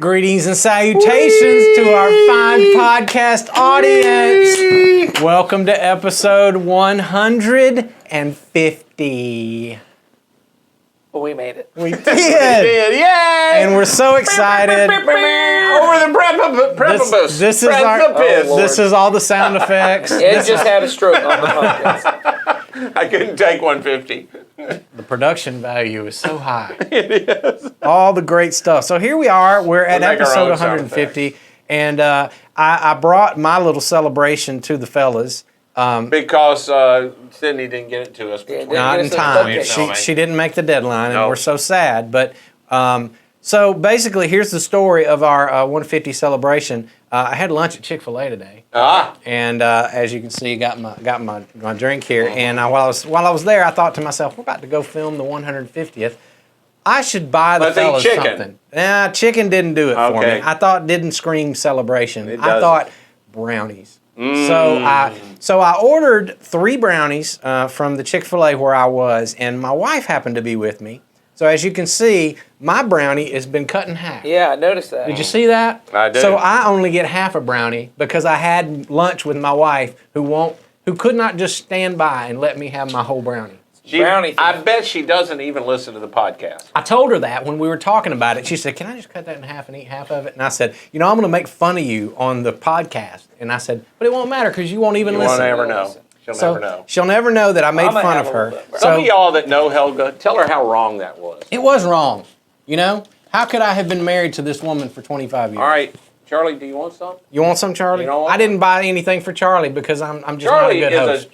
Greetings and salutations to our fine podcast audience. Welcome to episode 150. Well, we made it. We did. Yay! And we're so excited. Over the precipice. This is all the sound effects. Ed just had a stroke on the podcast. I couldn't take 150. The production value is so high. It is. All the great stuff. So here we are. We're at episode 150. And I brought my little celebration to the fellas. Because Sydney didn't get it to us. Not in time. She didn't make the deadline, and we're so sad. But so basically, here's the story of our 150 celebration. I had lunch at Chick-fil-A today, and as you can see, got my drink here. And while I was there, I thought to myself, we're about to go film the 150th. I should buy the fellas something. Nah, chicken didn't do it for me. I thought didn't scream celebration. I thought brownies. So I ordered 3 brownies from the Chick-fil-A where I was, and my wife happened to be with me. So as you can see, my brownie has been cut in half. Yeah, I noticed that. Did you see that? I did. So I only get half a brownie because I had lunch with my wife who could not just stand by and let me have my whole brownie. I bet she doesn't even listen to the podcast. I told her that when we were talking about it. She said, "Can I just cut that in half and eat half of it?" And I said, "I'm going to make fun of you on the podcast." And I said, "But it won't matter because you won't even listen." She'll never know. She'll never know. She'll never know that I made fun of her. Some of y'all that know Helga, tell her how wrong that was. It was wrong. You know? How could I have been married to this woman for 25 years? All right. Charlie, do you want some? You want some, Charlie? I didn't buy anything for Charlie because I'm just Charlie not a good host.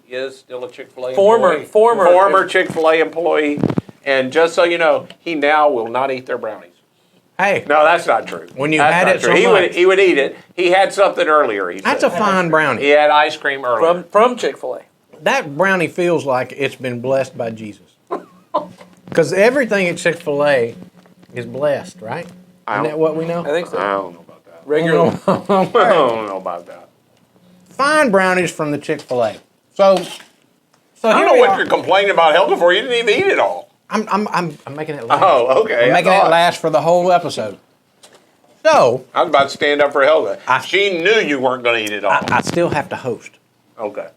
is still a Chick-fil-A employee. Former Chick-fil-A employee. And just so you know, he now will not eat their brownies. Hey. No, that's not true. When you had it so much. He would eat it. He had something earlier, he said. That's a fine brownie. He had ice cream earlier. From Chick-fil-A. That brownie feels like it's been blessed by Jesus. Because everything at Chick-fil-A is blessed, right? Isn't that what we know? I think so. I don't know about that. Regular. I don't know about that. Fine brownies from the Chick-fil-A. So I don't know what you're complaining about Helga for. You didn't even eat it all. I'm making it last. Oh, okay. I'm making it last for the whole episode. So I was about to stand up for Helga. She knew you weren't going to eat it all. I still have to host. Okay.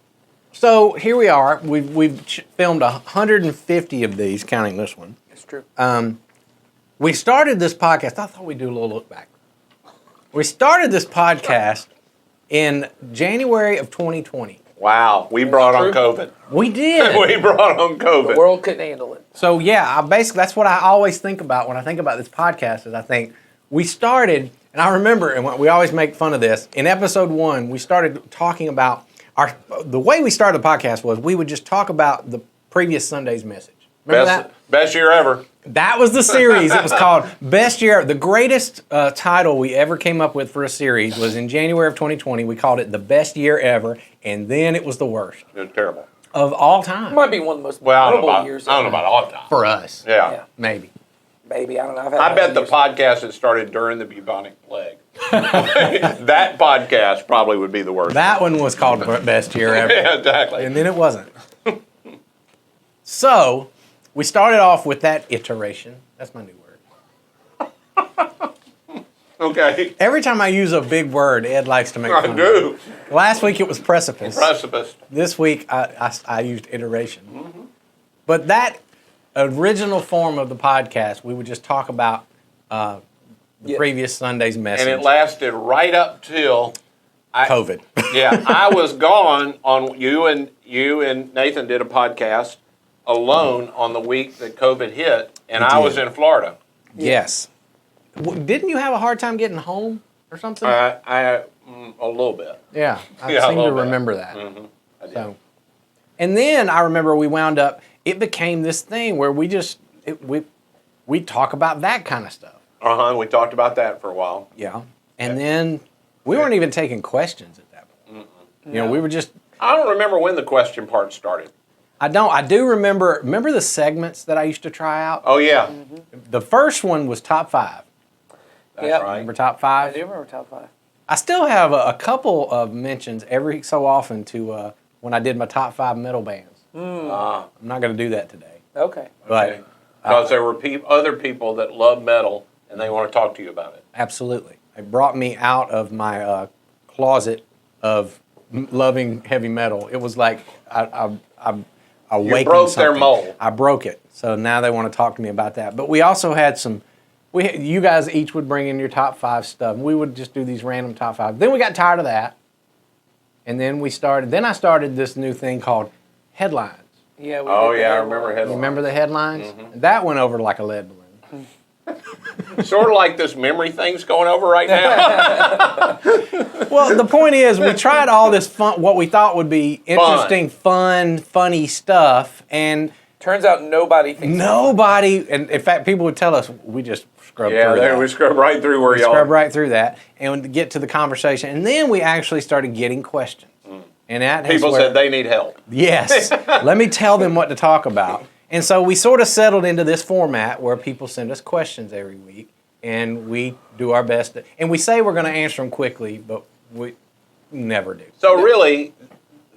So here we are. We've filmed 150 of these, counting this one. It's true. We started this podcast. I thought we'd do a little look back. We started this podcast in January of 2020. Wow. We brought on COVID. We did. We brought on COVID. The world couldn't handle it. So yeah, basically that's what I always think about when I think about this podcast. Is I think we started, and I remember, and we always make fun of this. In episode 1, we started talking about the way we started the podcast was we would just talk about the previous Sunday's message. Remember that? Best year ever. That was the series. It was called Best Year. The greatest title we ever came up with for a series was in January of 2020. We called it The Best Year Ever, and then it was the worst. It was terrible. Of all time. It might be one of the most memorable years. I don't know about all time. For us. Yeah. Maybe. Maybe. I don't know. I bet the podcast that started during the bubonic plague. That podcast probably would be the worst. That one was called Best Year Ever. Yeah, exactly. And then it wasn't. So, we started off with that iteration. That's my new word. Okay. Every time I use a big word, Ed likes to make fun of me. Last week it was precipice. This week I used iteration. Mm-hmm. But that original form of the podcast, we would just talk about the previous Sunday's message. And it lasted right up till COVID. Yeah, I was gone on you and Nathan did a podcast alone on the week that COVID hit, and I was in Florida. Yes. Didn't you have a hard time getting home or something? A little bit. Yeah, I seem to remember that. Mm-hmm. I did. So, and then I remember we wound up. It became this thing where we talk about that kind of stuff. We talked about that for a while. Yeah, and then we weren't even taking questions at that point. You know, we were just. I don't remember when the question part started. I don't. I do remember. Remember the segments that I used to try out? Oh yeah. Mm-hmm. The first one was top 5. That's right. Remember top 5? I do remember top 5. I still have a couple of mentions every so often to when I did my top 5 metal bands. I'm not going to do that today. Okay. But because there were other people that love metal and they want to talk to you about it. Absolutely. It brought me out of my closet of loving heavy metal. It was like I awakened You broke their something. mold. I broke it. So now they want to talk to me about that. But we also had you guys each would bring in your top 5 stuff. We would just do these random top 5. Then we got tired of that. And then I started this new thing called headlines. Yeah. I remember headlines. You remember the headlines? Mm-hmm. That went over like a lead balloon. Sort of like this memory thing's going over right now. Well, the point is, we tried all this fun, what we thought would be interesting, funny stuff, and turns out nobody thinks. And in fact, people would tell us we just scrubbed through that. We scrubbed right through where y'all. Scrubbed right through that, and get to the conversation, and then we actually started getting questions. And that people said they need help. Yes, let me tell them what to talk about. And so we sort of settled into this format where people send us questions every week, and we do our best. And we say we're going to answer them quickly, but we never do. So really,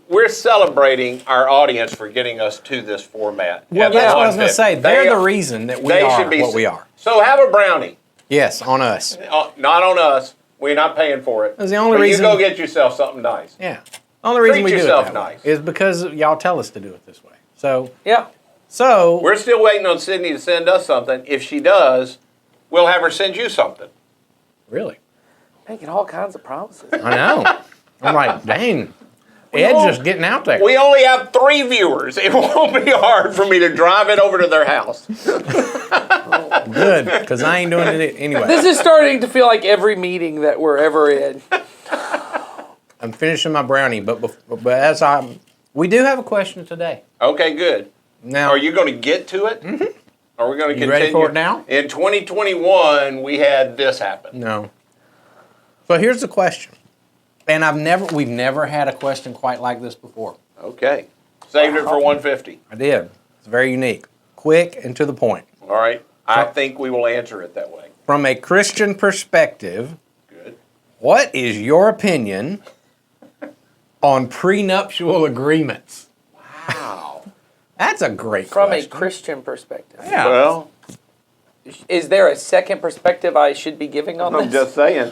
we're celebrating our audience for getting us to this format. Well, that's what I was going to say. They're the reason that we are what we are. So have a brownie. Yes, on us. Not on us. We're not paying for it. That's the only reason. You go get yourself something nice. Yeah. The only reason we do it that nice. way is because y'all tell us to do it this way. So yeah. So we're still waiting on Sydney to send us something. If she does, we'll have her send you something. Really? Making all kinds of promises. I know. I'm like, dang. Ed's just getting out there. We only have 3 viewers. It won't be hard for me to drive it over to their house. Good, because I ain't doing it anyway. This is starting to feel like every meeting that we're ever in. I'm finishing my brownie, but we do have a question today. Okay, good. Now, are you going to get to it? Mm-hmm. Are we going to continue? You ready for it now? In 2021, we had this happen. No. So here's the question, and we've never had a question quite like this before. Okay, saved it for 150. I did. It's very unique, quick, and to the point. All right. I think we will answer it that way. From a Christian perspective, good. What is your opinion on prenuptial agreements? Wow. That's a great From question. a Christian perspective. Yeah. Well, is there a second perspective I should be giving on this? I'm just saying.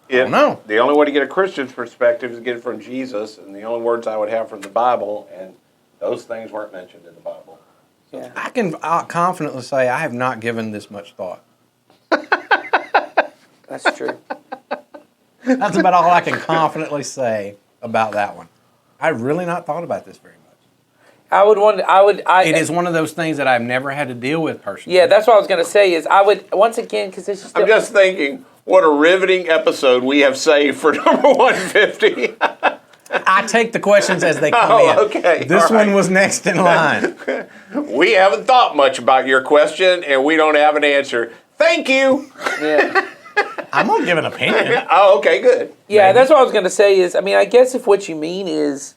No. The only way to get a Christian's perspective is to get it from Jesus, and the only words I would have from the Bible, and those things weren't mentioned in the Bible. Yeah. I can confidently say I have not given this much thought. That's true. That's about all I can confidently say about that one. I've really not thought about this very much. It is one of those things that I've never had to deal with personally. Yeah, that's what I was going to say. Is I would once again because it's just. I'm just thinking, what a riveting episode we have saved for number 150. I take the questions as they come in. Okay. This one was next in line. We haven't thought much about your question, and we don't have an answer. Thank you. Yeah. I'm going to give an opinion. Oh, okay, good. Yeah, Maybe. that's what I was going to say is, I guess if what you mean is,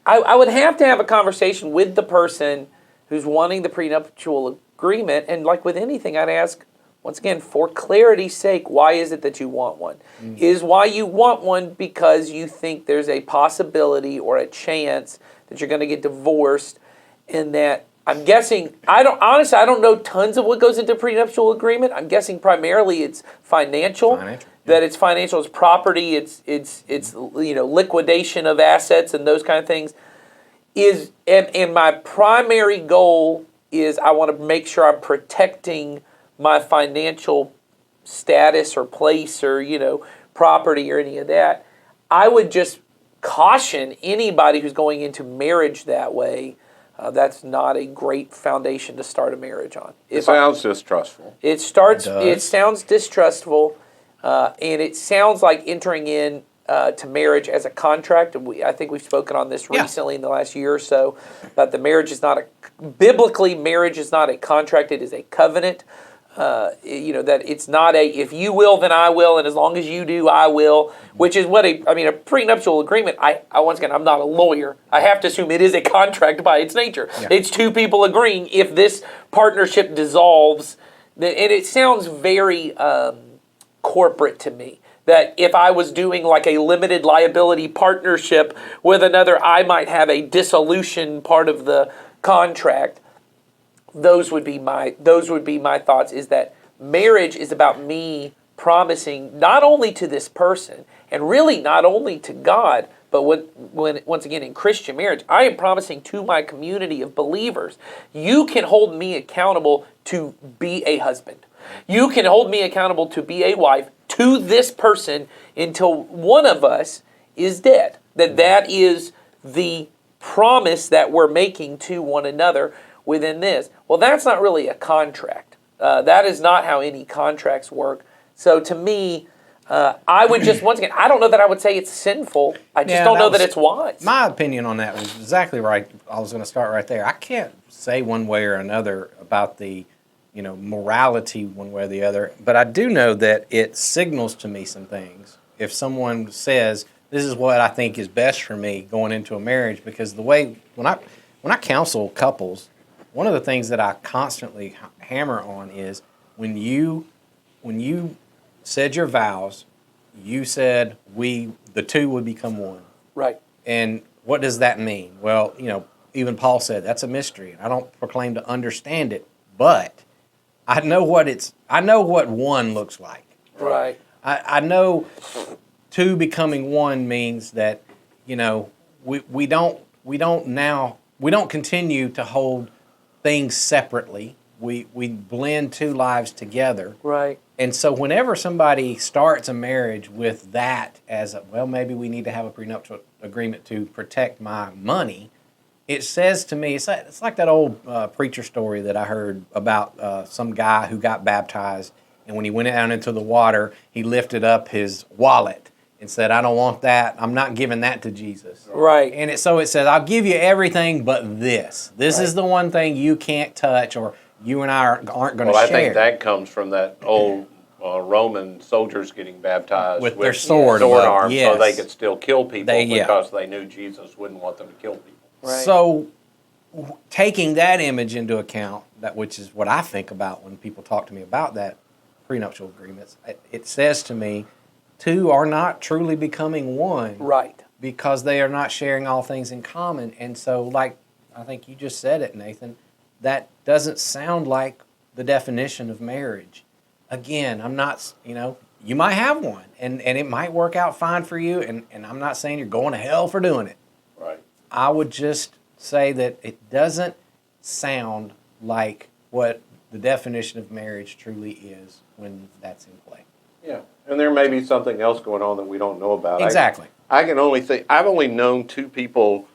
I would have to have a conversation with the person who's wanting the prenuptial agreement. And like with anything, I'd ask, once again, for clarity's sake, why is it that you want one? Is why you want one because you think there's a possibility or a chance that you're going to get divorced and that I'm guessing, I don't know tons of what goes into prenuptial agreement. I'm guessing primarily it's financial. That it's financial, it's property, it's liquidation of assets and those kind of things. And my primary goal is I want to make sure I'm protecting my financial status or place or property or any of that. I would just caution anybody who's going into marriage that way. That's not a great foundation to start a marriage on. It sounds distrustful. It sounds distrustful, and it sounds like entering in to marriage as a contract. I think we've spoken on this recently in the last year or so, but marriage is not a contract, it is a covenant. That it's not a, if you will, then I will, and as long as you do, I will, which is what a prenuptial agreement, once again, I'm not a lawyer. I have to assume it is a contract by its nature. Yeah. It's two people agreeing if this partnership dissolves, and it sounds very corporate to me. That if I was doing like a limited liability partnership with another, I might have a dissolution part of the contract. those would be my thoughts, is that marriage is about me promising not only to this person and really not only to God, but when once again in Christian marriage, I am promising to my community of believers, you can hold me accountable to be a husband. You can hold me accountable to be a wife to this person until one of us is dead. That is the promise that we're making to one another within this. Well, that's not really a contract. That is not how any contracts work. So to me, I would just, once again, I don't know that I would say it's sinful. I just don't know that it's wise. My opinion on that was exactly right. I was going to start right there. I can't say one way or another about the, morality one way or the other, but I do know that it signals to me some things. If someone says, this is what I think is best for me going into a marriage, because the way, when I counsel couples, one of the things that I constantly hammer on is when you said your vows, you said the two would become one. Right. And what does that mean? Well, even Paul said that's a mystery. I don't proclaim to understand it, but I know what one looks like. Right. I know two becoming one means that, we don't continue to hold things separately. We blend two lives together. Right. And so whenever somebody starts a marriage with that as maybe we need to have a prenuptial agreement to protect my money, it says to me, it's like that old preacher story that I heard about some guy who got baptized, and when he went down into the water, he lifted up his wallet and said, I don't want that. I'm not giving that to Jesus. Right. And it says, I'll give you everything but this. This is the one thing you can't touch, or you and I aren't going to share. Well, I think that comes from that old Roman soldiers getting baptized with their sword arms, so they could still kill people because they knew Jesus wouldn't want them to kill people. Right. So, taking that image into account, which is what I think about when people talk to me about that prenuptial agreements, it says to me, two are not truly becoming one. Right. Because they are not sharing all things in common. And so, like I think you just said it, Nathan, that doesn't sound like the definition of marriage. Again, I'm not, you might have one, and it might work out fine for you, and I'm not saying you're going to hell for doing it. Right. I would just say that it doesn't sound like what the definition of marriage truly is when that's in play. Yeah, and there may be something else going on that we don't know about. Exactly. I can only think, I've only known two people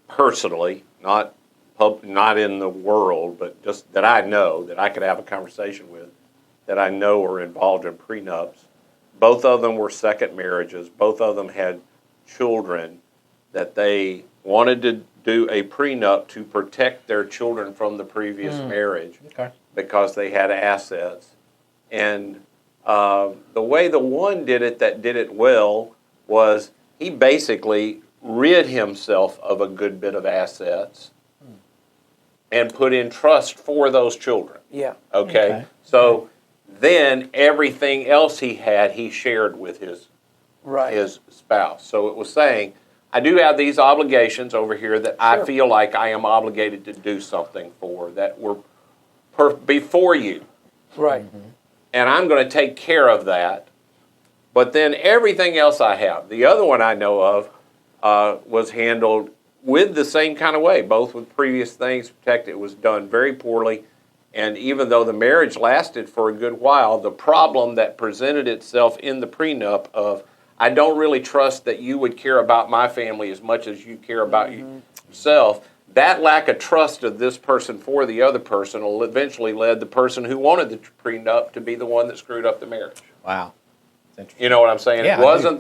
personally, not in the world, but just that I know, that I could have a conversation with, that I know are involved in prenups. Both of them were second marriages. Both of them had children that they wanted to do a prenup to protect their children from the previous marriage because they had assets. And the way the one did it that did it well was he basically rid himself of a good bit of assets and put in trust for those children. Yeah. Okay? So then everything else he had, he shared with his spouse. So it was saying, I do have these obligations over here that I feel like I am obligated to do something for, that were before you. Right. And I'm going to take care of that. But then everything else I have, the other one I know of was handled with the same kind of way, both with previous things protected. It was done very poorly. And even though the marriage lasted for a good while, the problem that presented itself in the prenup of, I don't really trust that you would care about my family as much as you care about yourself, that lack of trust of this person for the other person will eventually led the person who wanted the prenup to be the one that screwed up the marriage. Wow. You know what I'm saying? Yeah, it wasn't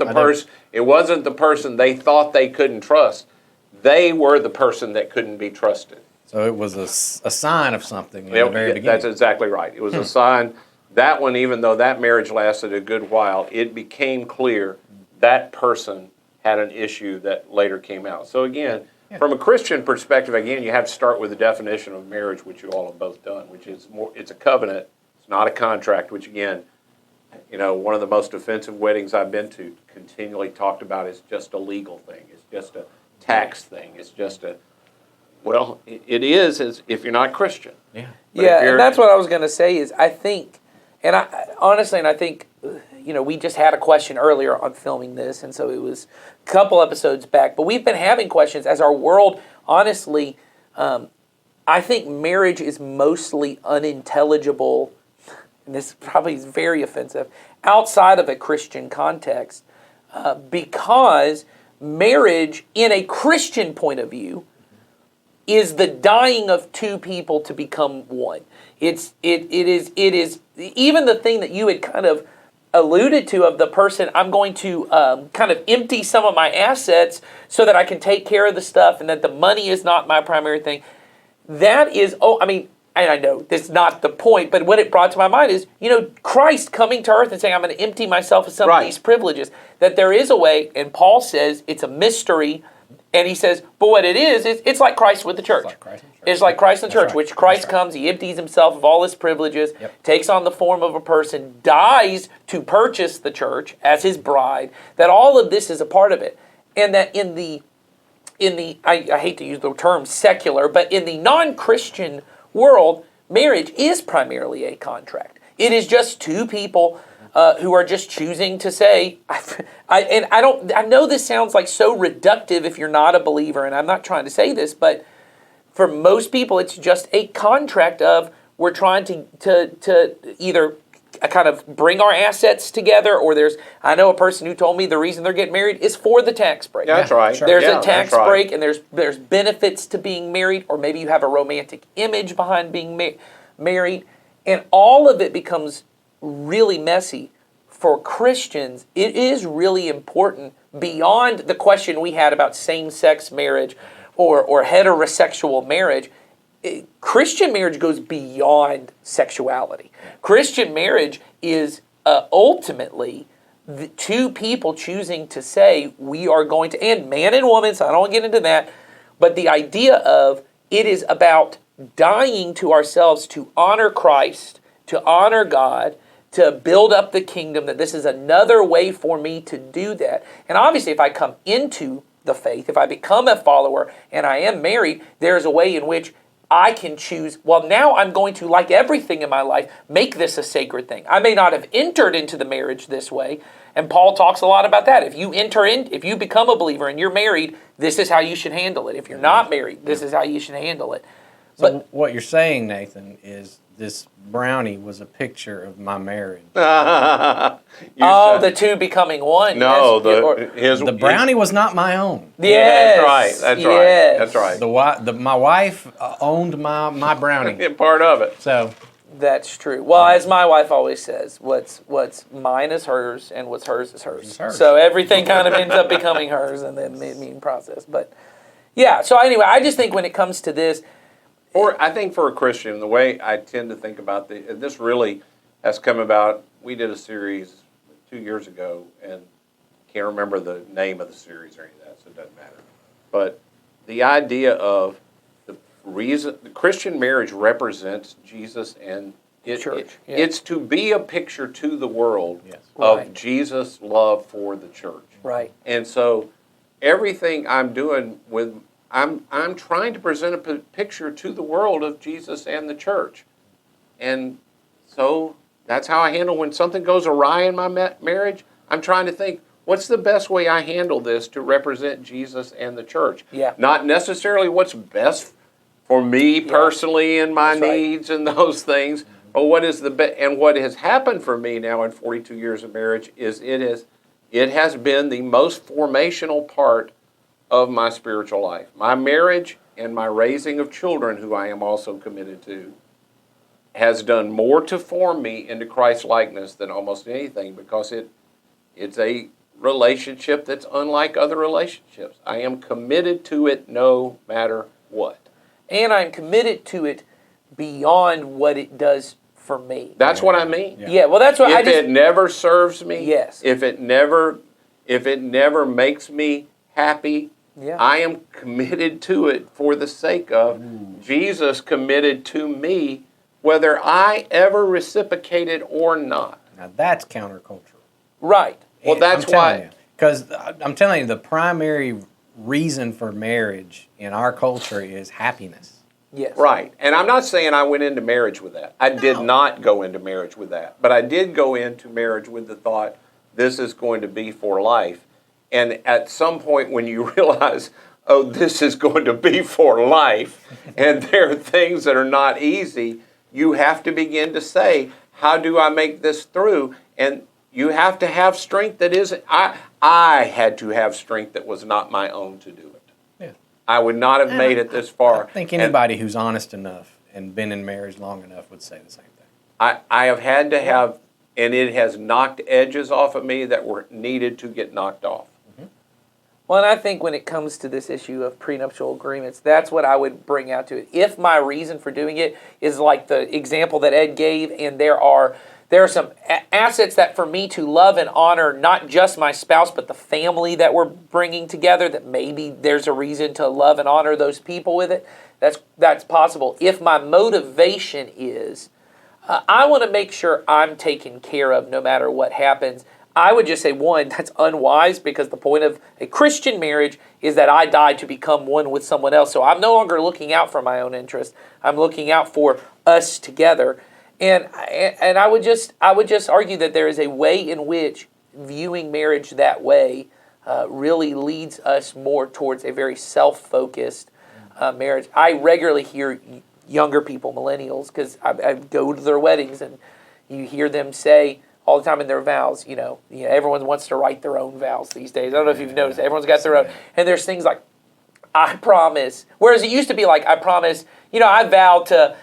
the person they thought they couldn't trust. They were the person that couldn't be trusted. So it was a sign of something in the very beginning. That's exactly right. It was a sign. That one, even though that marriage lasted a good while, it became clear that person had an issue that later came out. So again, from a Christian perspective, again, you have to start with the definition of marriage, which you all have both done, which is it's a covenant. It's not a contract, which again, one of the most offensive weddings I've been to continually talked about is just a legal thing. It's just a tax thing. It's just a, Well, it is if you're not Christian. Yeah. Yeah, and that's what I was going to say is I think, and I honestly, and I think, we just had a question earlier on filming this, and so it was a couple episodes back, but we've been having questions as our world, honestly, I think marriage is mostly unintelligible, and this probably is very offensive, outside of a Christian context, because marriage, in a Christian point of view, is the dying of two people to become one. It is even the thing that you had kind of alluded to of the person, I'm going to kind of empty some of my assets so that I can take care of the stuff and that the money is not my primary thing. That is, and I know this is not the point, but what it brought to my mind is, Christ coming to earth and saying, I'm going to empty myself of some of these privileges. That there is a way, and Paul says it's a mystery, and he says, but what it is, it's like Christ with the church. It's like Christ in the church, which Christ comes, he empties himself of all his privileges, takes on the form of a person, dies to purchase the church as his bride, that all of this is a part of it. And that in the I hate to use the term secular, but in the non-Christian world, marriage is primarily a contract. It is just two people who are just choosing to say, I know this sounds like so reductive if you're not a believer, and I'm not trying to say this, but for most people, it's just a contract of we're trying to either kind of bring our assets together, or I know a person who told me the reason they're getting married is for the tax break. Yeah, that's right. There's a tax break, and there's benefits to being married, or maybe you have a romantic image behind being married, and all of it becomes really messy. For Christians, it is really important beyond the question we had about same-sex marriage or heterosexual marriage. Christian marriage goes beyond sexuality. Christian marriage is ultimately the two people choosing to say we are going to, and man and woman, so I don't want to get into that, but the idea of it is about dying to ourselves to honor Christ, to honor God, to build up the kingdom, that this is another way for me to do that. And obviously, if I come into the faith, if I become a follower and I am married, there's a way in which I can choose, well, now I'm going to, like everything in my life, make this a sacred thing. I may not have entered into the marriage this way, and Paul talks a lot about that. If you become a believer and you're married, this is how you should handle it. If you're not married, this is how you should handle it. So what you're saying, Nathan, is this brownie was a picture of my marriage. The two becoming one. No, the brownie was not my own. Yes, that's right. My wife owned my brownie. Part of it. So that's true. Well, as my wife always says, what's mine is hers, and what's hers is hers. So everything kind of ends up becoming hers, and then the process. But yeah. So anyway, I just think when it comes to this. Or I think for a Christian, the way I tend to think about this really has come about. We did a series 2 years ago, and can't remember the name of the series or any of that, so it doesn't matter. But the idea of the Christian marriage represents Jesus and church. It's to be a picture to the world of Jesus' love for the church. Right. And so everything I'm doing I'm trying to present a picture to the world of Jesus and the church. And so that's how I handle when something goes awry in my marriage. I'm trying to think, what's the best way I handle this to represent Jesus and the church? Yeah. Not necessarily what's best for me personally and my needs and those things, but what is the best. And what has happened for me now in 42 years of marriage is it has been the most formational part of my spiritual life. My marriage and my raising of children, who I am also committed to, has done more to form me into Christ's likeness than almost anything, because it's a relationship that's unlike other relationships. I am committed to it no matter what. And I'm committed to it beyond what it does for me. That's what I mean. Yeah, well, that's what if it never serves me, yes. If it never makes me happy, I am committed to it for the sake of Jesus committed to me, whether I ever reciprocated or not. Now that's countercultural. Right. Well, that's why. Because I'm telling you, the primary reason for marriage in our culture is happiness. Yes. Right. And I'm not saying I went into marriage with that. I did not go into marriage with that. But I did go into marriage with the thought, this is going to be for life. And at some point when you realize, oh, this is going to be for life, and there are things that are not easy, you have to begin to say, how do I make this through? And you have to have strength that isn't, I had to have strength that was not my own to do it. I would not have made it this far. I think anybody who's honest enough and been in marriage long enough would say the same thing. I have had to have, and it has knocked edges off of me that were needed to get knocked off. Well, and I think when it comes to this issue of prenuptial agreements, that's what I would bring out to it. If my reason for doing it is like the example that Ed gave, and there are some assets that for me to love and honor not just my spouse, but the family that we're bringing together, that maybe there's a reason to love and honor those people with it, that's possible. If my motivation is, I want to make sure I'm taken care of no matter what happens, I would just say, one, that's unwise, because the point of a Christian marriage is that I die to become one with someone else. So I'm no longer looking out for my own interest. I'm looking out for us together. And I would just argue that there is a way in which viewing marriage that way really leads us more towards a very self-focused marriage. I regularly hear younger people, millennials, because I go to their weddings, and you hear them say all the time in their vows, everyone wants to write their own vows these days. I don't know if you've noticed, everyone's got their own. And there's things like, I promise, whereas it used to be like, I promise, I vow to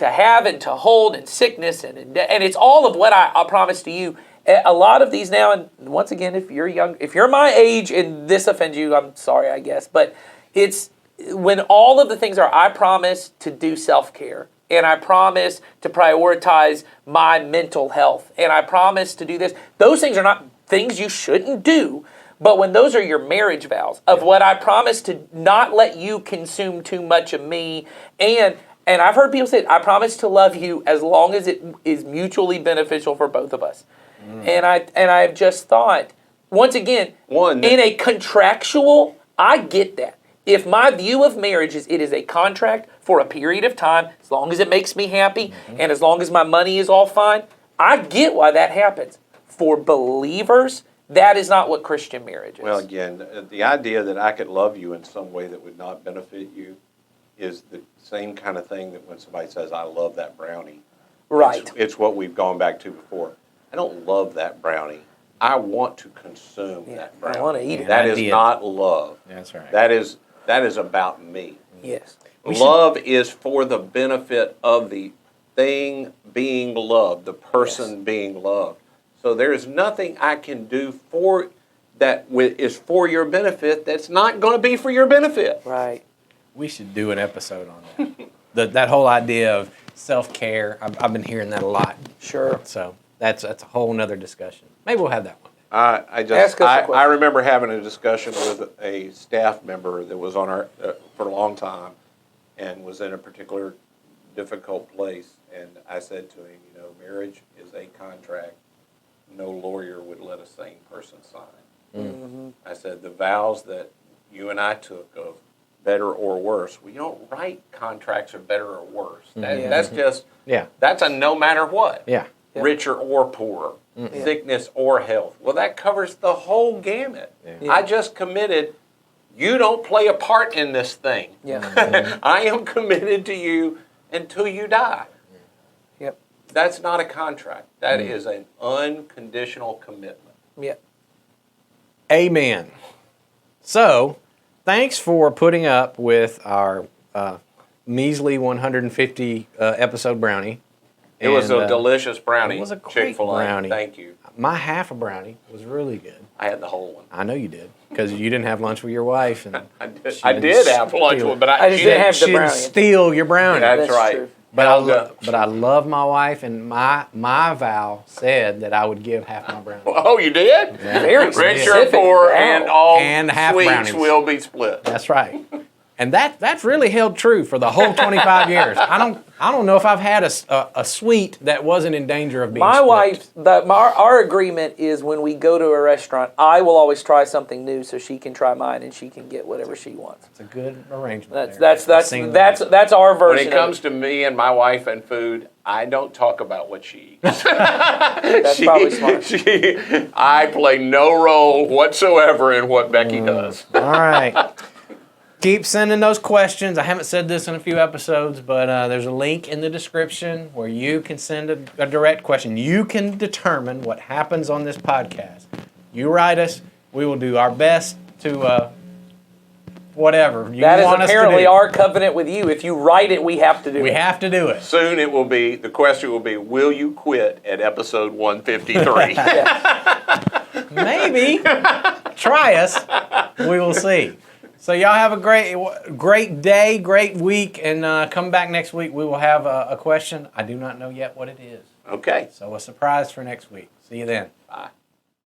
have and to hold in sickness, and it's all of what I promise to you. A lot of these now, and once again, if you're my age and this offends you, I'm sorry, I guess, but it's when all of the things are, I promise to do self-care, and I promise to prioritize my mental health, and I promise to do this. Those things are not things you shouldn't do, but when those are your marriage vows of what I promise to not let you consume too much of me, and I've heard people say, I promise to love you as long as it is mutually beneficial for both of us. And I've just thought, once again, in a contractual, I get that. If my view of marriage is it is a contract for a period of time, as long as it makes me happy, and as long as my money is all fine, I get why that happens. For believers, that is not what Christian marriage is. Well, again, the idea that I could love you in some way that would not benefit you is the same kind of thing that when somebody says, I love that brownie. Right. It's what we've gone back to before. I don't love that brownie. I want to consume that brownie. I want to eat it. That is not love. That's right. That is about me. Yes. Love is for the benefit of the thing being loved, the person being loved. So there is nothing I can do for that is for your benefit that's not going to be for your benefit. Right. We should do an episode on that. That whole idea of self-care, I've been hearing that a lot. Sure. So that's a whole nother discussion. Maybe we'll have that one. I remember having a discussion with a staff member that was on our for a long time and was in a particular difficult place, and I said to him, marriage is a contract no lawyer would let a sane person sign. Mm-hmm. I said the vows that you and I took of better or worse, we don't write contracts of better or worse. That's just that's a no matter what. Yeah. Richer or poorer, sickness or health. Well, that covers the whole gamut. Yeah. I just committed, you don't play a part in this thing. Yeah. I am committed to you until you die. Yep. That's not a contract. That is an unconditional commitment. Yep. Amen. So, thanks for putting up with our measly 150 episode brownie. It was a delicious brownie. It was a great Chick-fil-A. brownie. Thank you. My half a brownie was really good. I had the whole one. I know you did, because you didn't have lunch with your wife. And I did have lunch with, but I just didn't have the she brownie. didn't steal your brownie. That's right. True. But I love my wife, and my vow said that I would give half my brownie. Oh, you did? Yeah. Very Rich or specific poor, vow. and all And half sweets brownies will be split. That's right. And that's really held true for the whole 25 years. I don't know if I've had a suite that wasn't in danger of being My split. wife, our agreement is when we go to a restaurant, I will always try something new so she can try mine and she can get whatever she wants. It's a good arrangement. That's our version. When it comes to me and my wife and food, I don't talk about what she eats. That's probably smart. I play no role whatsoever in what Becky does. All right. Keep sending those questions. I haven't said this in a few episodes, but there's a link in the description where you can send a direct question. You can determine what happens on this podcast. You write us. We will do our best to whatever you that want is us to do. apparently our covenant with you. If you write it, we have to do it. We have to do it. Soon it will be, the question will be, will you quit at episode 153? Maybe. Try us. We will see. So y'all have a great day, great week, and come back next week. We will have a question. I do not know yet what it is. Okay. So a surprise for next week. See you then. Bye.